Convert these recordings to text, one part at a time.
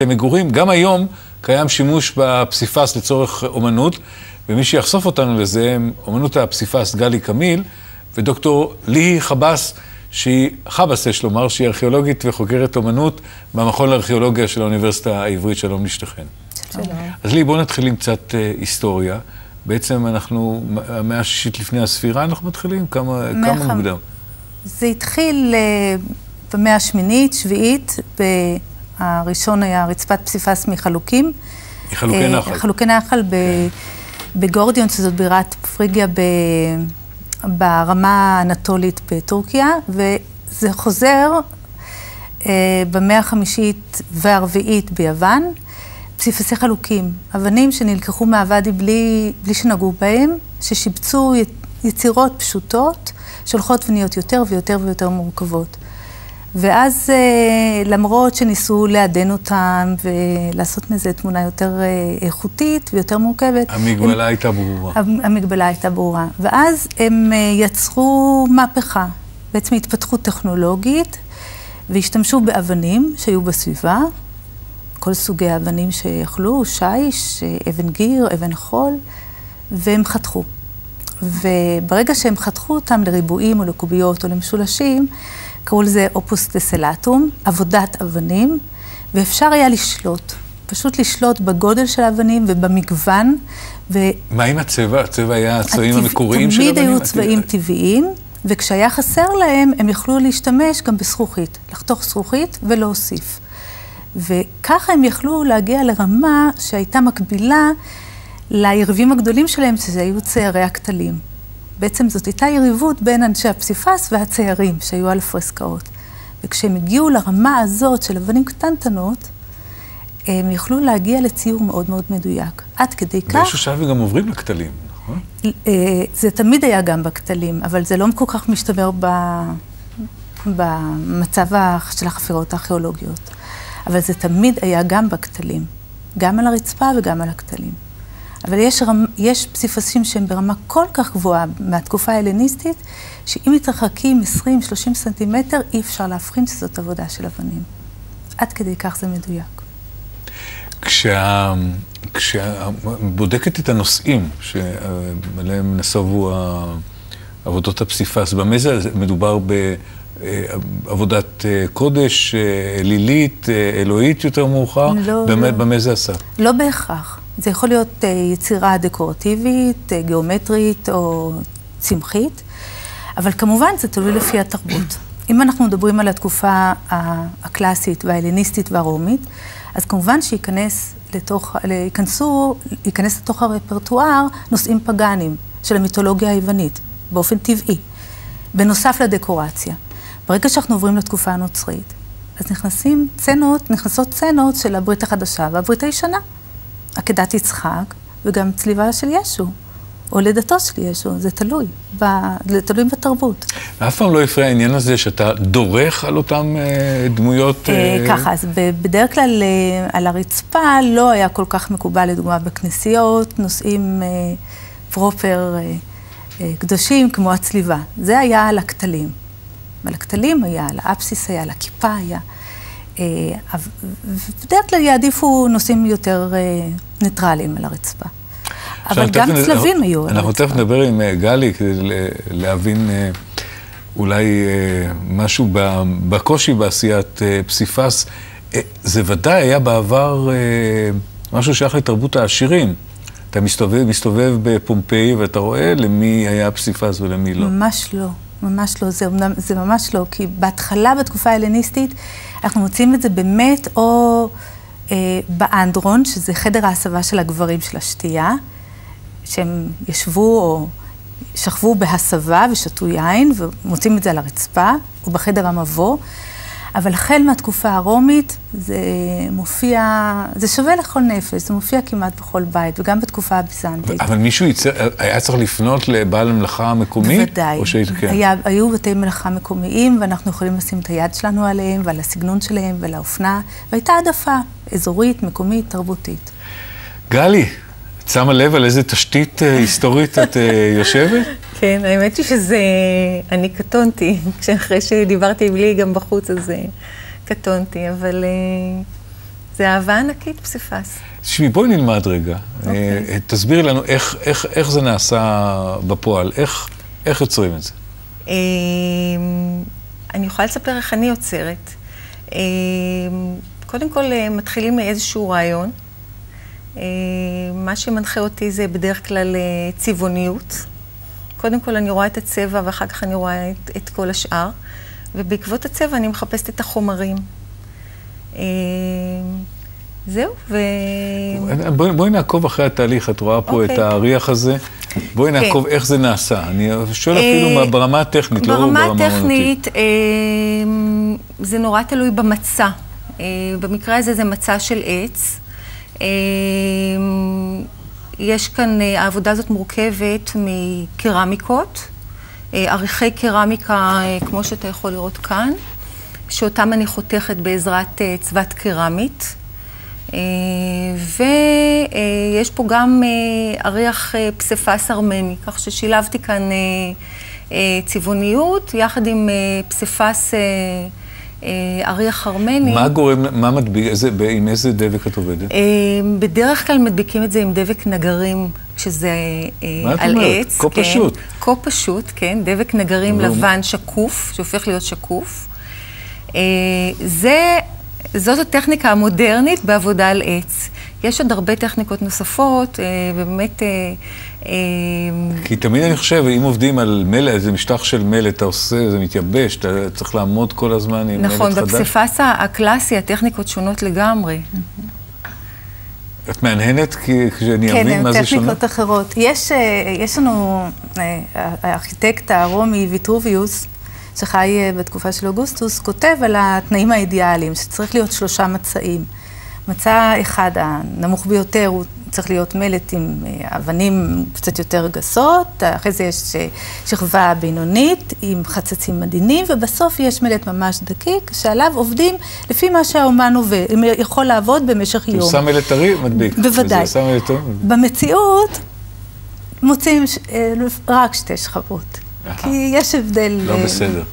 למגורים. גם היום קיים שימוש בפסיפס לצורך אומנות, ומי שיחשוף אותנו לזה הם אומנות הפסיפס גלי קמיל ודוקטור ליהי חבס, חבס יש לומר, שהיא ארכיאולוגית וחוקרת אומנות במכון לארכיאולוגיה של האוניברסיטה העברית. שלום לשתיכן. שלום. אז ליהי, בואו נתחיל עם קצת היסטוריה. בעצם אנחנו, המאה השישית לפני הספירה, אנחנו מתחילים כמה מוקדם. זה התחיל במאה השמינית, שביעית, הראשון היה רצפת פסיפס מחלוקים. מחלוקי נחל. חלוקי נחל בגורדיון, שזאת בירת פריגיה ברמה האנטולית בטורקיה, וזה חוזר במאה החמישית והרביעית ביוון, פסיפסי חלוקים, אבנים שנלקחו מהוואדי בלי שנגעו בהם, ששיבצו יצירות פשוטות, שהולכות ונהיות יותר ויותר ויותר מורכבות. ואז למרות שניסו לעדן אותם ולעשות מזה תמונה יותר איכותית ויותר מורכבת, המגבלה הייתה ברורה. המגבלה הייתה ברורה. ואז הם יצרו מהפכה, בעצם התפתחות טכנולוגית, והשתמשו באבנים שהיו בסביבה, כל סוגי האבנים שיכלו, שיש, אבן גיר, אבן חול, והם חתכו. וברגע שהם חתכו אותם לריבועים או לקוביות או למשולשים, קראו לזה אופוס טסלטום, עבודת אבנים, ואפשר היה לשלוט, פשוט לשלוט בגודל של האבנים ובמגוון. מה עם הצבע? הצבע היה הצבעים המקוריים של תמיד האבנים? היו צבעים טבעיים, וכשהיה חסר להם, הם יכלו להשתמש גם בזכוכית, לחתוך זכוכית ולהוסיף. וככה הם יכלו להגיע לרמה שהייתה מקבילה ליריבים הגדולים שלהם, שזה היו ציירי הכתלים. בעצם זאת הייתה יריבות בין אנשי הפסיפס והציירים שהיו על הפרסקאות. וכשהם הגיעו לרמה הזאת של אבנים קטנטנות, הם יכלו להגיע לציור מאוד מאוד מדויק. עד כדי כך... באיזשהו שלב גם עוברים לכתלים, נכון? זה תמיד היה גם בכתלים, אבל זה לא כל כך משתמר במצב של החפירות הארכיאולוגיות. אבל זה תמיד היה גם בכתלים, גם על הרצפה וגם על הכתלים. אבל יש פסיפסים שהם ברמה כל כך גבוהה מהתקופה ההלניסטית, שאם מתרחקים 20-30 סנטימטר, אי אפשר להבחין שזאת עבודה של אבנים. עד כדי כך זה מדויק. כשבודקת את הנושאים שעליהם נסבו עבודות הפסיפס, במה זה מדובר בעבודת קודש, אלילית, אלוהית יותר מאוחר? במה זה עשה? לא בהכרח. זה יכול להיות יצירה דקורטיבית, גיאומטרית או צמחית, אבל כמובן זה תלוי לפי התרבות. אם אנחנו מדברים על התקופה הקלאסית וההלניסטית והרומית, אז כמובן שייכנס לתוך הרפרטואר נושאים פגאנים של המיתולוגיה היוונית, באופן טבעי, בנוסף לדקורציה. ברגע שאנחנו עוברים לתקופה הנוצרית, אז נכנסות סצנות של הברית החדשה והברית הישנה. עקדת יצחק, וגם צליבה של ישו, או לידתו של ישו, זה תלוי בתרבות. אף פעם לא הפריע העניין הזה שאתה דורך על אותם דמויות? ככה, אז בדרך כלל על הרצפה לא היה כל כך מקובל, לדוגמה בכנסיות, נושאים פרופר קדושים כמו הצליבה. זה היה על הכתלים. על הכתלים היה, על האפסיס היה, על הכיפה היה. בדרך כלל יעדיפו נושאים יותר ניטרליים על הרצפה. אבל גם צלבים היו על הרצפה. אנחנו תכף נדבר עם גלי כדי להבין אולי משהו בקושי בעשיית פסיפס. זה ודאי היה בעבר משהו שייך לתרבות העשירים. אתה מסתובב בפומפיי ואתה רואה למי היה פסיפס ולמי לא. ממש לא. ממש לא, זה ממש לא, כי בהתחלה בתקופה ההלניסטית אנחנו מוצאים את זה באמת או באנדרון, שזה חדר ההסבה של הגברים של השתייה, שהם ישבו או שכבו בהסבה ושתו יין, ומוצאים את זה על הרצפה, או בחדר המבוא, אבל החל מהתקופה הרומית זה מופיע, זה שווה לכל נפש, זה מופיע כמעט בכל בית, וגם בתקופה הביזנטית. אבל מישהו היה צריך לפנות לבעל מלאכה מקומי? בוודאי. היו בתי מלאכה מקומיים, ואנחנו יכולים לשים את היד שלנו עליהם, ועל הסגנון שלהם, ועל האופנה, והייתה העדפה אזורית, מקומית, תרבותית. גלי, את שמה לב על איזה תשתית היסטורית את יושבת? כן, האמת היא שזה... אני קטונתי, אחרי שדיברתי עם לי גם בחוץ, אז קטונתי, אבל זה אהבה ענקית, פסיפס. תשמעי, בואי נלמד רגע. תסבירי לנו איך זה נעשה בפועל, איך יוצרים את זה. אני יכולה לספר איך אני יוצרת. קודם כל, מתחילים מאיזשהו רעיון. מה שמנחה אותי זה בדרך כלל צבעוניות. קודם כל אני רואה את הצבע ואחר כך אני רואה את כל השאר. ובעקבות הצבע אני מחפשת את החומרים. זהו, בואי נעקוב אחרי התהליך, את רואה פה את האריח הזה. בואי נעקוב איך זה נעשה. אני שואל אפילו ברמה הטכנית, לא ברמה האמנותית. ברמה הטכנית זה נורא תלוי במצע. במקרה הזה זה מצע של עץ. יש כאן, העבודה הזאת מורכבת מקרמיקות, עריכי קרמיקה, כמו שאתה יכול לראות כאן, שאותם אני חותכת בעזרת צבת קרמית. ויש פה גם אריח פסיפס ארמני, כך ששילבתי כאן צבעוניות, יחד עם פסיפס אריח ארמני. מה גורם, מה מדביק, עם איזה דבק את עובדת? בדרך כלל מדביקים את זה עם דבק נגרים, כשזה על עץ. כה פשוט. כה פשוט, כן. דבק נגרים לבן שקוף, שהופך להיות שקוף. זאת הטכניקה המודרנית בעבודה על עץ. יש עוד הרבה טכניקות נוספות, ובאמת... כי תמיד אני חושב, אם עובדים על מלט, זה משטח של מלט, אתה עושה, זה מתייבש, אתה צריך לעמוד כל הזמן עם מלט חדש. נכון, בפסיפס הקלאסי, הטכניקות שונות לגמרי. את מהנהנת כשאני אבין מה זה שונה? כן, טכניקות אחרות. יש לנו הארכיטקט הרומי ויטרוביוס, שחי בתקופה של אוגוסטוס, כותב על התנאים האידיאליים, שצריך להיות 3 מצעים. מצע אחד, הנמוך ביותר, הוא צריך להיות מלט עם אבנים קצת יותר גסות, אחרי זה יש שכבה בינונית עם חצצים עדינים, ובסוף יש מלט ממש דקיק, שעליו עובדים לפי מה שהאומן עובד, יכול לעבוד במשך יום. הוא שם מלט טרי, מדביק. בוודאי. במציאות מוצאים רק 2 שכבות. כי יש הבדל... לא בסדר,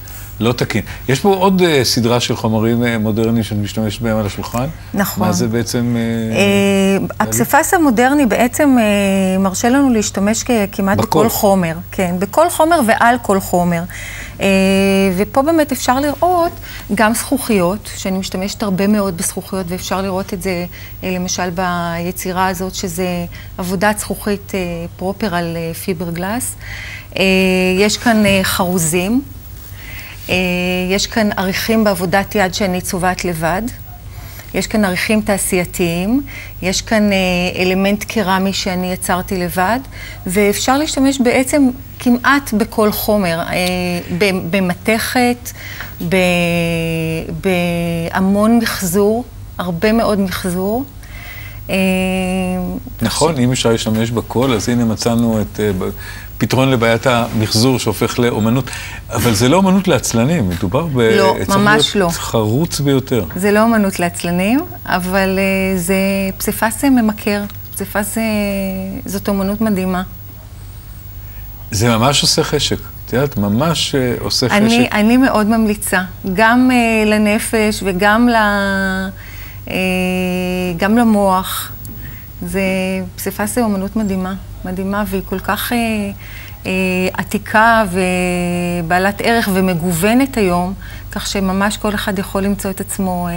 לא תקין. יש פה עוד סדרה של חומרים מודרניים שאת משתמשת בהם על השולחן. נכון. מה זה בעצם... הפסיפס המודרני בעצם מרשה לנו להשתמש כמעט בכל חומר. כן, בכל חומר ועל כל חומר. ופה באמת אפשר לראות גם זכוכיות, שאני משתמשת הרבה מאוד בזכוכיות, ואפשר לראות את זה למשל ביצירה הזאת, שזה עבודת זכוכית פרופר על פיבר גלאס. יש כאן חרוזים, יש כאן עריכים בעבודת יד שאני צובעת לבד, יש כאן עריכים תעשייתיים, יש כאן אלמנט קרמי שאני יצרתי לבד, ואפשר להשתמש בעצם כמעט בכל חומר, במתכת, בהמון מחזור, הרבה מאוד מחזור. נכון, אם אפשר להשתמש בכל, אז הנה מצאנו את פתרון לבעיית המחזור שהופך לאומנות, אבל זה לא אומנות לעצלנים, מדובר לא, ממש לא. חרוץ ביותר. זה לא אומנות לעצלנים, אבל זה פסיפס ממכר, פסיפס זאת אומנות מדהימה. זה ממש עושה חשק, את יודעת, ממש עושה חשק. אני מאוד ממליצה, גם לנפש וגם גם למוח. זה פסיפס זה אומנות מדהימה, מדהימה, והיא כל כך עתיקה ובעלת ערך ומגוונת היום, כך שממש כל אחד יכול למצוא את עצמו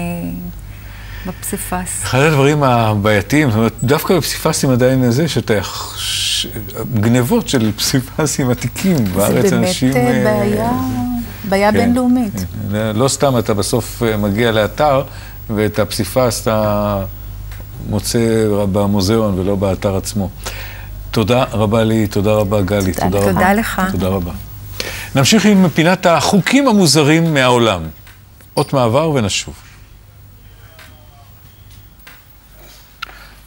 בפסיפס. אחד הדברים הבעייתיים, זאת אומרת, דווקא בפסיפסים עדיין זה, שאתה גנבות של פסיפסים עתיקים בארץ אנשים... זה באמת בעיה בינלאומית. לא סתם אתה בסוף מגיע לאתר, ואת הפסיפס אתה מוצא במוזיאון ולא באתר עצמו. תודה רבה לי, תודה רבה גלי, תודה רבה. תודה לך. תודה רבה. נמשיך עם פינת החוקים המוזרים מהעולם. אות מעבר ונשוב.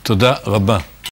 תודה רבה.